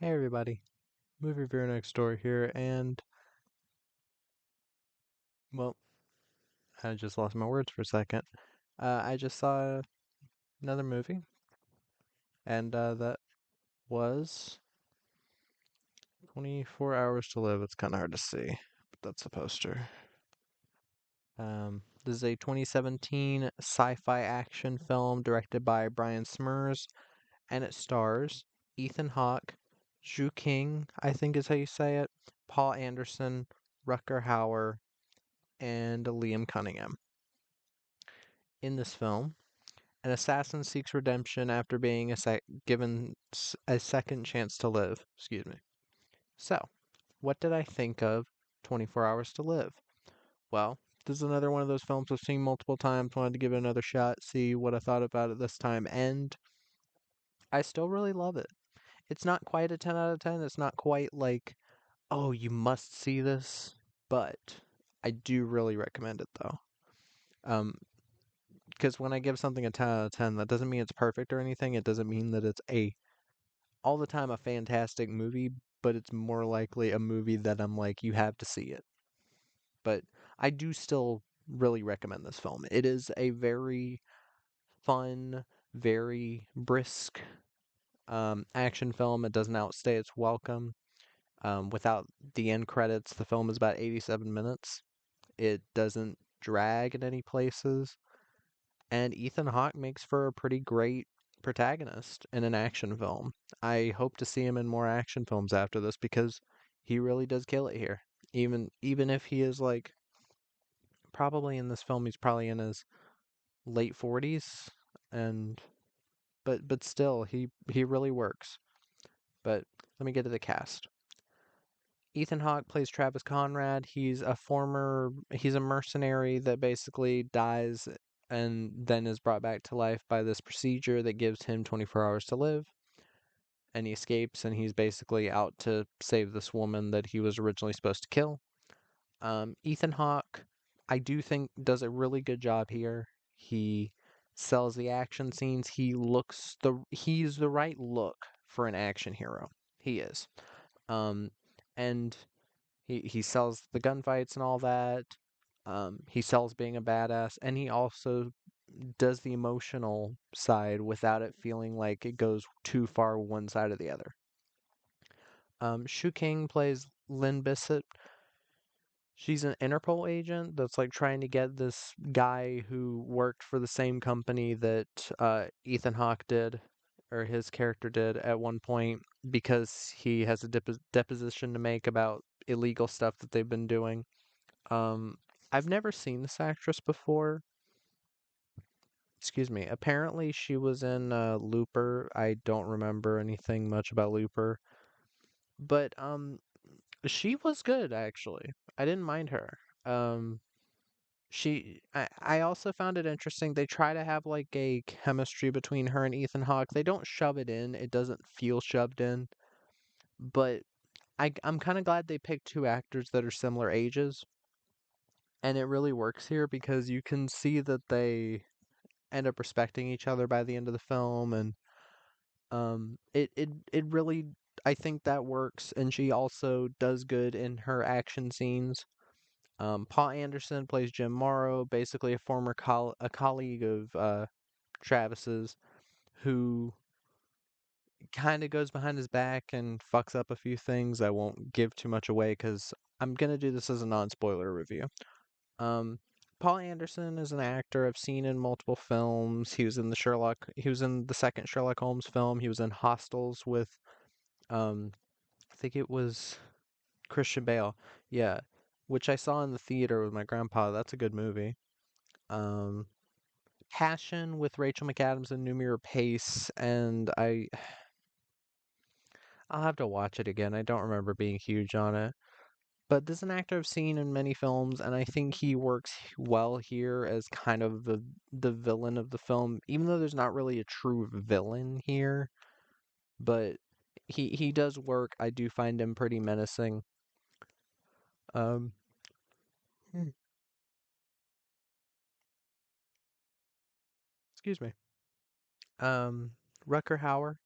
Hey everybody, Movie Reviewer Next Door here, and well, I just lost my words for a second. I just saw another movie, and that was 24 Hours to Live. It's kind of hard to see, but that's the poster. This is a 2017 sci-fi action film directed by Brian Smers, and it stars Ethan Hawke, Zhu King, I think is how you say it, Paul Anderson, Rutger Hauer, and Liam Cunningham. In this film, an assassin seeks redemption after being given a second chance to live. Excuse me. So, what did I think of 24 Hours to Live? Well, this is another one of those films I've seen multiple times, wanted to give it another shot, see what I thought about it this time, and I still really love it. It's not quite a 10 out of 10. It's not quite like, oh, you must see this, but I do really recommend it though. Um, because when I give something a 10 out of 10, that doesn't mean it's perfect or anything. It doesn't mean that it's all the time a fantastic movie, but it's more likely a movie that I'm like, you have to see it. But I do still really recommend this film. It is a very fun, very brisk action film. It doesn't outstay its welcome. Without the end credits, the film is about 87 minutes. It doesn't drag in any places. And Ethan Hawke makes for a pretty great protagonist in an action film. I hope to see him in more action films after this because he really does kill it here. Even if he is like probably in this film he's probably in his late 40s and but still he really works. But let me get to the cast. Ethan Hawke plays Travis Conrad. He's a mercenary that basically dies and then is brought back to life by this procedure that gives him 24 hours to live. And he escapes and he's basically out to save this woman that he was originally supposed to kill. Ethan Hawke, I do think, does a really good job here. He sells the action scenes. He's the right look for an action hero. He is. Um, and he sells the gunfights and all that. He sells being a badass, and he also does the emotional side without it feeling like it goes too far one side or the other. Shu King plays Lynn Bissett. She's an Interpol agent that's like trying to get this guy who worked for the same company that Ethan Hawke did, or his character did at one point, because he has a deposition to make about illegal stuff that they've been doing. Um, I've never seen this actress before. Excuse me. Apparently, she was in Looper. I don't remember anything much about Looper, but she was good actually. I didn't mind her. Um, I also found it interesting. They try to have like a chemistry between her and Ethan Hawke. They don't shove it in. It doesn't feel shoved in, but I'm kind of glad they picked two actors that are similar ages, and it really works here because you can see that they end up respecting each other by the end of the film, and it really, I think that works, and she also does good in her action scenes. Paul Anderson plays Jim Morrow, basically a former a colleague of Travis's, who kind of goes behind his back and fucks up a few things. I won't give too much away because I'm gonna do this as a non-spoiler review. Um, Paul Anderson is an actor I've seen in multiple films. He was in the second Sherlock Holmes film. He was in Hostels with, um, I think it was Christian Bale. Yeah, which I saw in the theater with my grandpa. That's a good movie. Um, Passion with Rachel McAdams and Noomi Pace, and I'll have to watch it again. I don't remember being huge on it. But this is an actor I've seen in many films, and I think he works well here as kind of the villain of the film, even though there's not really a true villain here. But he does work. I do find him pretty menacing. Um, hmm, excuse me. Um, Rutger Hauer.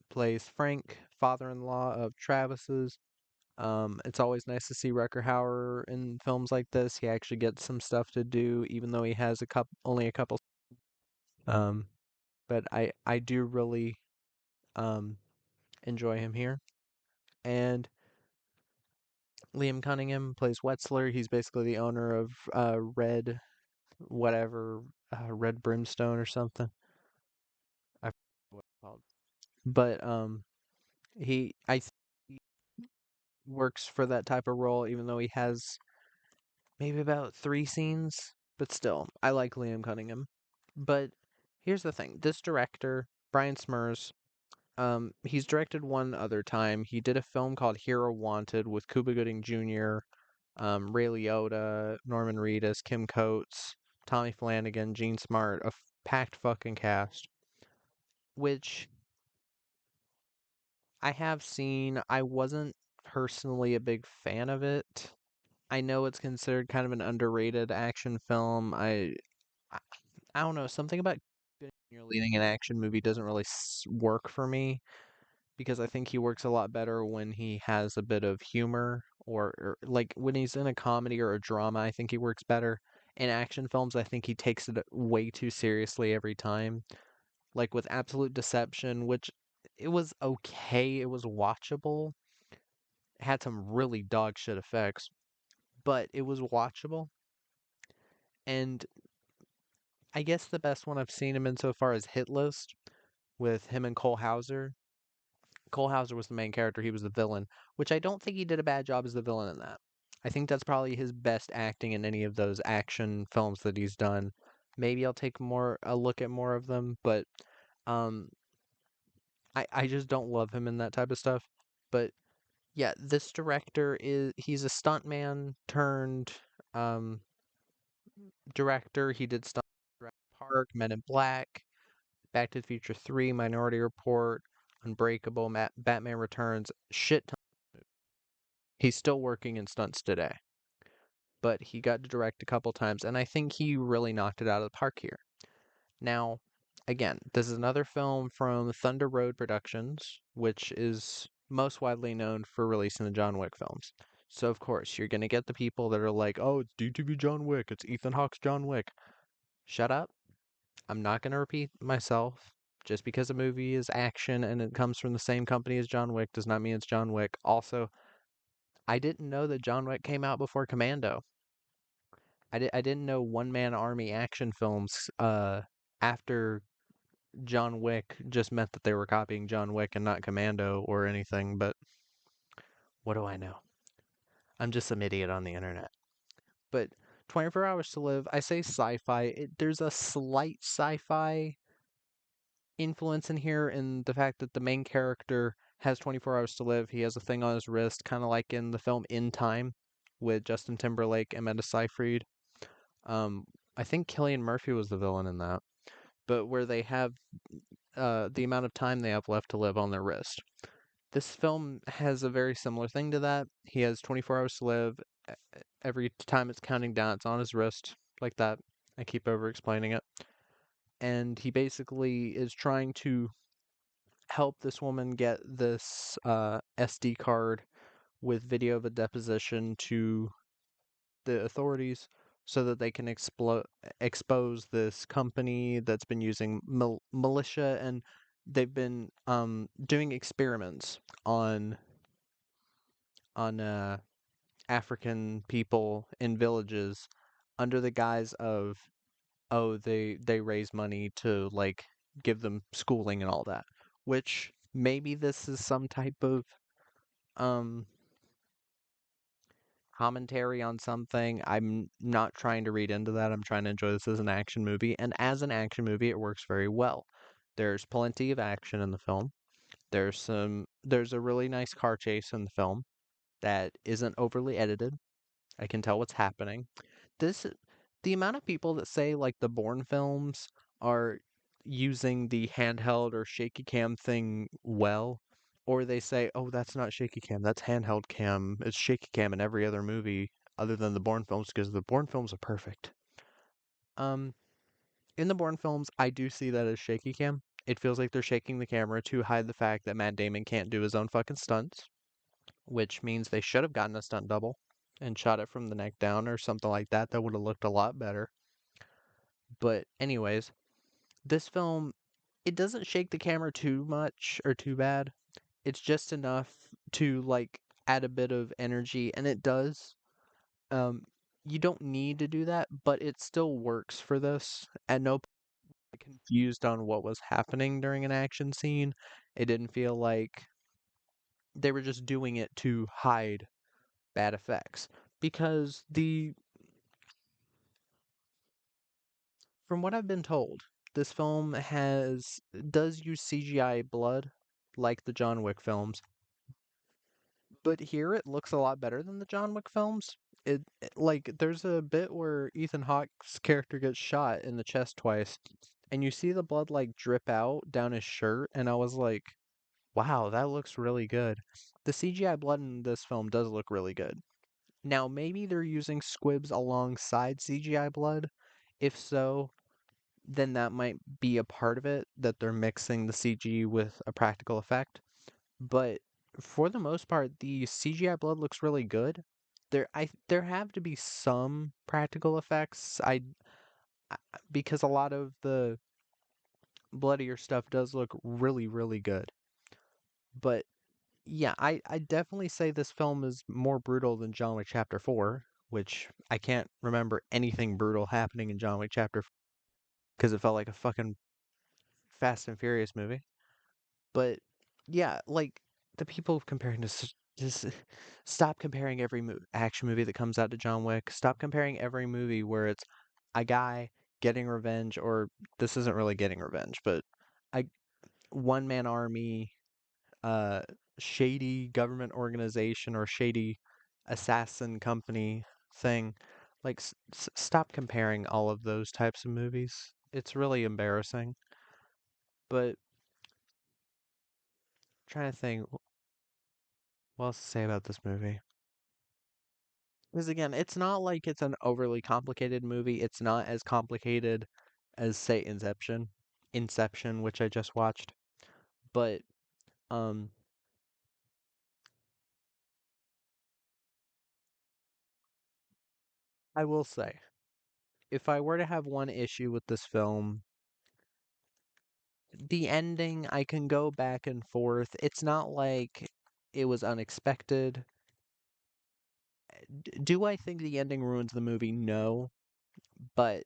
plays Frank, father-in-law of Travis's. It's always nice to see Rucker Hauer in films like this. He actually gets some stuff to do, even though he has only a couple. Um, but I do really um enjoy him here. And Liam Cunningham plays Wetzler. He's basically the owner of Red whatever Red Brimstone or something. I forget what it's called. But he works for that type of role, even though he has maybe about 3 scenes. But still, I like Liam Cunningham. But here's the thing: this director, Brian Smers, he's directed one other time. He did a film called Hero Wanted with Cuba Gooding Jr., Ray Liotta, Norman Reedus, Kim Coates, Tommy Flanagan, Gene Smart, a packed fucking cast, which I have seen. I wasn't personally a big fan of it. I know it's considered kind of an underrated action film. I, I don't know, something about you're leading an action movie doesn't really work for me because I think he works a lot better when he has a bit of humor or like when he's in a comedy or a drama, I think he works better. In action films, I think he takes it way too seriously every time. Like with Absolute Deception, which it was okay, it was watchable. It had some really dog shit effects, but it was watchable. And I guess the best one I've seen him in so far is Hit List with him and Cole Hauser. Cole Hauser was the main character, he was the villain, which I don't think he did a bad job as the villain in that. I think that's probably his best acting in any of those action films that he's done. Maybe I'll take more a look at more of them, but um I just don't love him in that type of stuff. But yeah, this director he's a stuntman turned um director. He did stunt Jurassic Park, Men in Black, Back to the Future 3, Minority Report, Unbreakable, Batman Returns, shit ton. He's still working in stunts today, but he got to direct a couple times, and I think he really knocked it out of the park here. Now, again, this is another film from Thunder Road Productions, which is most widely known for releasing the John Wick films. So, of course, you're going to get the people that are like, oh, it's DTV John Wick, it's Ethan Hawke's John Wick. Shut up. I'm not going to repeat myself. Just because a movie is action and it comes from the same company as John Wick does not mean it's John Wick. Also, I didn't know that John Wick came out before Commando. I didn't know one man army action films after John Wick just meant that they were copying John Wick and not Commando or anything, but what do I know? I'm just some idiot on the internet. But 24 Hours to Live, I say sci-fi. There's a slight sci-fi influence in here in the fact that the main character has 24 hours to live. He has a thing on his wrist, kind of like in the film In Time with Justin Timberlake and Amanda Seyfried. Um, I think Cillian Murphy was the villain in that, but where they have the amount of time they have left to live on their wrist. This film has a very similar thing to that. He has 24 hours to live. Every time it's counting down, it's on his wrist, like that. I keep over explaining it. And he basically is trying to help this woman get this SD card with video of a deposition to the authorities so that they can expose this company that's been using militia, and they've been doing experiments on African people in villages under the guise of, oh, they raise money to like give them schooling and all that, which maybe this is some type of um commentary on something. I'm not trying to read into that. I'm trying to enjoy this as an action movie, and as an action movie it works very well. There's plenty of action in the film. There's a really nice car chase in the film that isn't overly edited. I can tell what's happening. This the amount of people that say like the Bourne films are using the handheld or shaky cam thing well, or they say, "Oh, that's not shaky cam, that's handheld cam. It's shaky cam in every other movie other than the Bourne films because the Bourne films are perfect." Um, in the Bourne films, I do see that as shaky cam. It feels like they're shaking the camera to hide the fact that Matt Damon can't do his own fucking stunts, which means they should have gotten a stunt double and shot it from the neck down or something like that. That would have looked a lot better. But anyways, this film, it doesn't shake the camera too much or too bad. It's just enough to like add a bit of energy, and it does. Um, you don't need to do that, but it still works for this. At no point confused on what was happening during an action scene. It didn't feel like they were just doing it to hide bad effects because the from what I've been told, this film has does use CGI blood like the John Wick films, but here it looks a lot better than the John Wick films. Like there's a bit where Ethan Hawke's character gets shot in the chest twice, and you see the blood like drip out down his shirt, and I was like, "Wow, that looks really good." The CGI blood in this film does look really good. Now, maybe they're using squibs alongside CGI blood. If so, then that might be a part of it that they're mixing the CG with a practical effect. But for the most part, the CGI blood looks really good. There have to be some practical effects. I because a lot of the bloodier stuff does look really good. But yeah, I definitely say this film is more brutal than John Wick Chapter 4, which I can't remember anything brutal happening in John Wick Chapter 4 because it felt like a fucking Fast and Furious movie. But yeah, like the people comparing this, just stop comparing every action movie that comes out to John Wick. Stop comparing every movie where it's a guy getting revenge, or this isn't really getting revenge, but a one man army, uh, shady government organization or shady assassin company thing. Like, stop comparing all of those types of movies. It's really embarrassing. But trying to think what else to say about this movie. Because again, it's not like it's an overly complicated movie. It's not as complicated as say Inception, which I just watched. But um, I will say, if I were to have one issue with this film, the ending, I can go back and forth. It's not like it was unexpected. Do I think the ending ruins the movie? No, but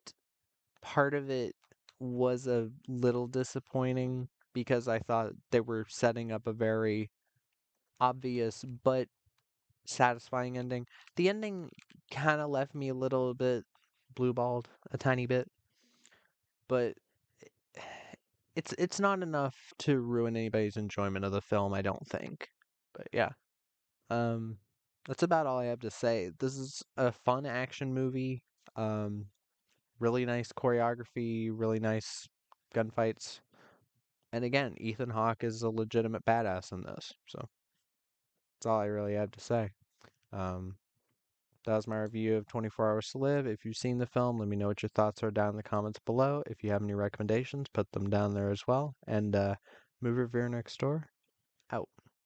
part of it was a little disappointing because I thought they were setting up a very obvious but satisfying ending. The ending kind of left me a little bit blue-balled, a tiny bit, but it's not enough to ruin anybody's enjoyment of the film, I don't think. But yeah, um, that's about all I have to say. This is a fun action movie. Um, really nice choreography, really nice gunfights. And again, Ethan Hawke is a legitimate badass in this. So that's all I really have to say. Um, that was my review of 24 Hours to Live. If you've seen the film, let me know what your thoughts are down in the comments below. If you have any recommendations, put them down there as well. And movie reviewer next door.